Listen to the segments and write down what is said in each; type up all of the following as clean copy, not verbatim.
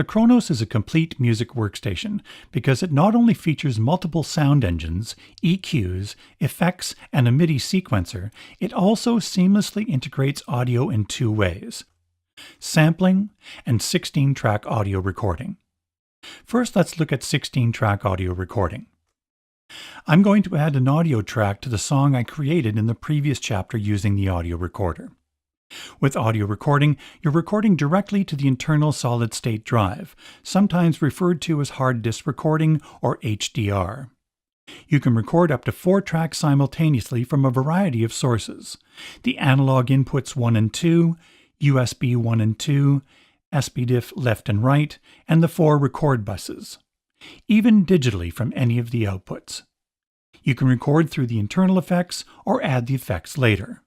The Kronos is a complete music workstation because it not only features multiple sound engines, EQs, effects, and a MIDI sequencer, it also seamlessly integrates audio in two ways: sampling and 16-track audio recording. First, let's look at 16-track audio recording. I'm going to add an audio track to the song I created in the previous chapter using the audio recorder. With audio recording, you're recording directly to the internal solid-state drive, sometimes referred to as hard disk recording or HDR. You can record up to 4 tracks simultaneously from a variety of sources: the analog inputs 1 and 2, USB 1 and 2, SPDIF left and right, and the 4 record buses. Even digitally from any of the outputs. You can record through the internal effects or add the effects later.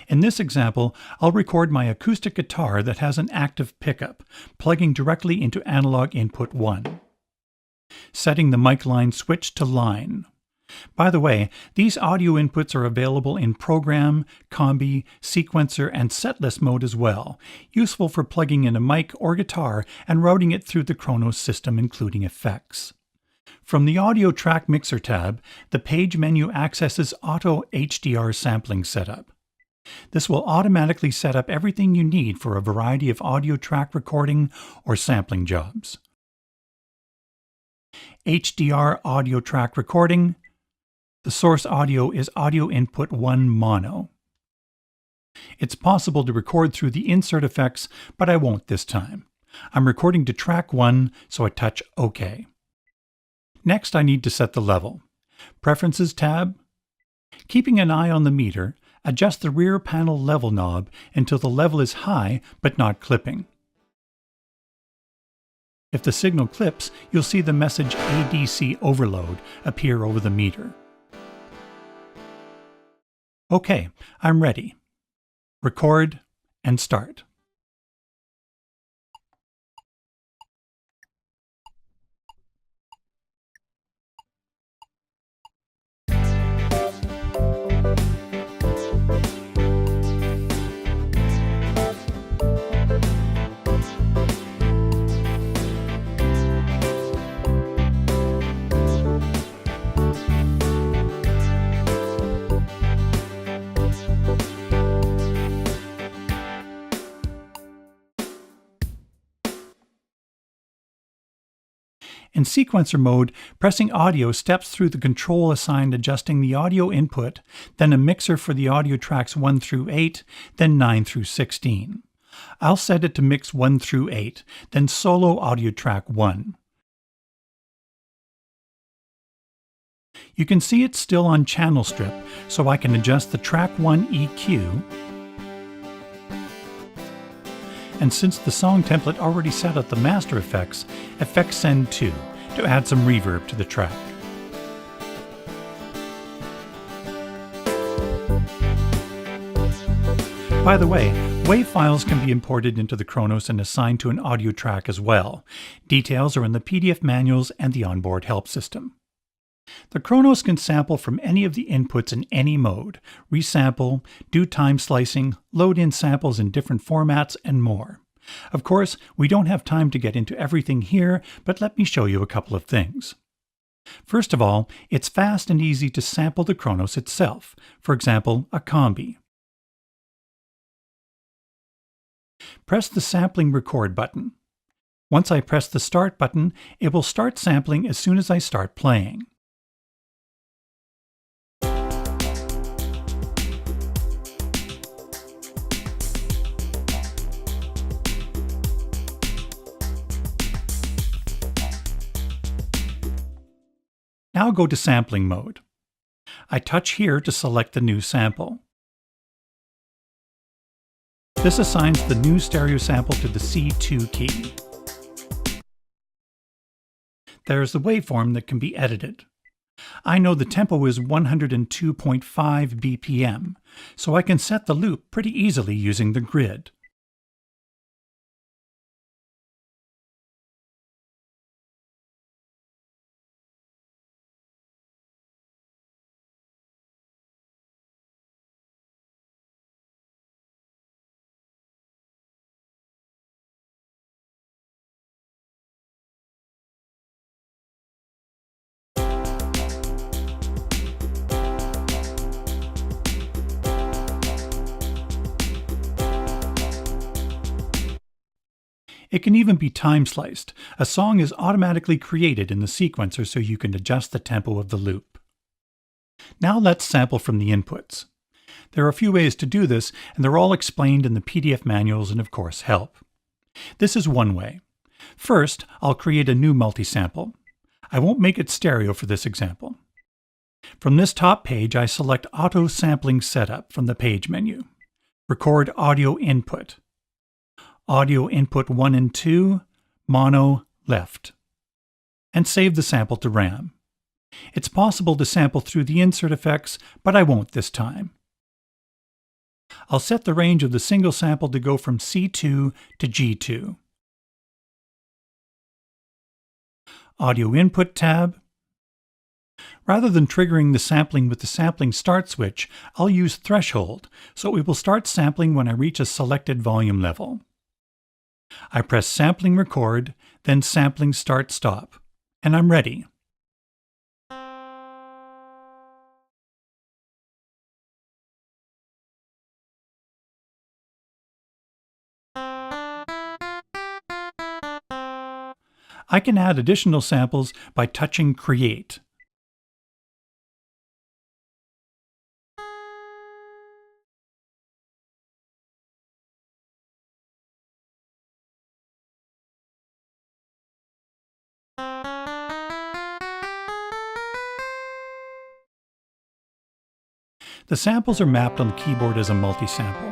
In this example, I'll record my acoustic guitar that has an active pickup, plugging directly into analog input 1. Setting the mic line switch to line. By the way, these audio inputs are available in program, combi, sequencer, and setlist mode as well, useful for plugging in a mic or guitar and routing it through the Kronos system, including effects. From the Audio Track Mixer tab, the page menu accesses Auto HDR Sampling Setup. This will automatically set up everything you need for a variety of audio track recording or sampling jobs. HDR audio track recording. The source audio is audio input 1 mono. It's possible to record through the insert effects, but I won't this time. I'm recording to track 1, so I touch OK. Next, I need to set the level. Preferences tab. Keeping an eye on the meter, adjust the rear panel level knob until the level is high but not clipping. If the signal clips, you'll see the message ADC overload appear over the meter. Okay, I'm ready. Record and start. In sequencer mode, pressing audio steps through the control assigned adjusting the audio input, then a mixer for the audio tracks 1 through 8, then 9 through 16. I'll set it to mix 1 through 8, then solo audio track 1. You can see it's still on channel strip, so I can adjust the track 1 EQ. And since the song template already set up the master effects, Effects Send 2 to add some reverb to the track. By the way, WAV files can be imported into the Kronos and assigned to an audio track as well. Details are in the PDF manuals and the onboard help system. The Kronos can sample from any of the inputs in any mode, resample, do time slicing, load in samples in different formats, and more. Of course, we don't have time to get into everything here, but let me show you a couple of things. First of all, it's fast and easy to sample the Kronos itself, for example, a combi. Press the Sampling Record button. Once I press the Start button, it will start sampling as soon as I start playing. Now go to sampling mode. I touch here to select the new sample. This assigns the new stereo sample to the C2 key. There is the waveform that can be edited. I know the tempo is 102.5 BPM, so I can set the loop pretty easily using the grid. It can even be time-sliced. A song is automatically created in the sequencer so you can adjust the tempo of the loop. Now let's sample from the inputs. There are a few ways to do this, and they're all explained in the PDF manuals and of course help. This is one way. First, I'll create a new multi-sample. I won't make it stereo for this example. From this top page, I select Auto Sampling Setup from the Page menu. Record Audio Input. Audio Input 1 and 2, Mono, Left. And save the sample to RAM. It's possible to sample through the insert effects, but I won't this time. I'll set the range of the single sample to go from C2 to G2. Audio Input tab. Rather than triggering the sampling with the sampling start switch, I'll use threshold, so it will start sampling when I reach a selected volume level. I press Sampling Record, then Sampling Start Stop, and I'm ready. I can add additional samples by touching Create. The samples are mapped on the keyboard as a multi-sample.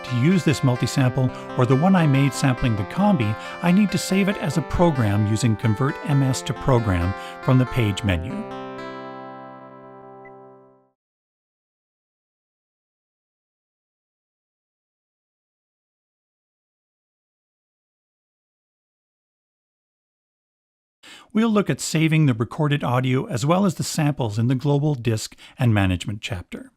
To use this multi-sample, or the one I made sampling the combi, I need to save it as a program using Convert MS to Program from the Page menu. We'll look at saving the recorded audio as well as the samples in the Global Disk and Management chapter.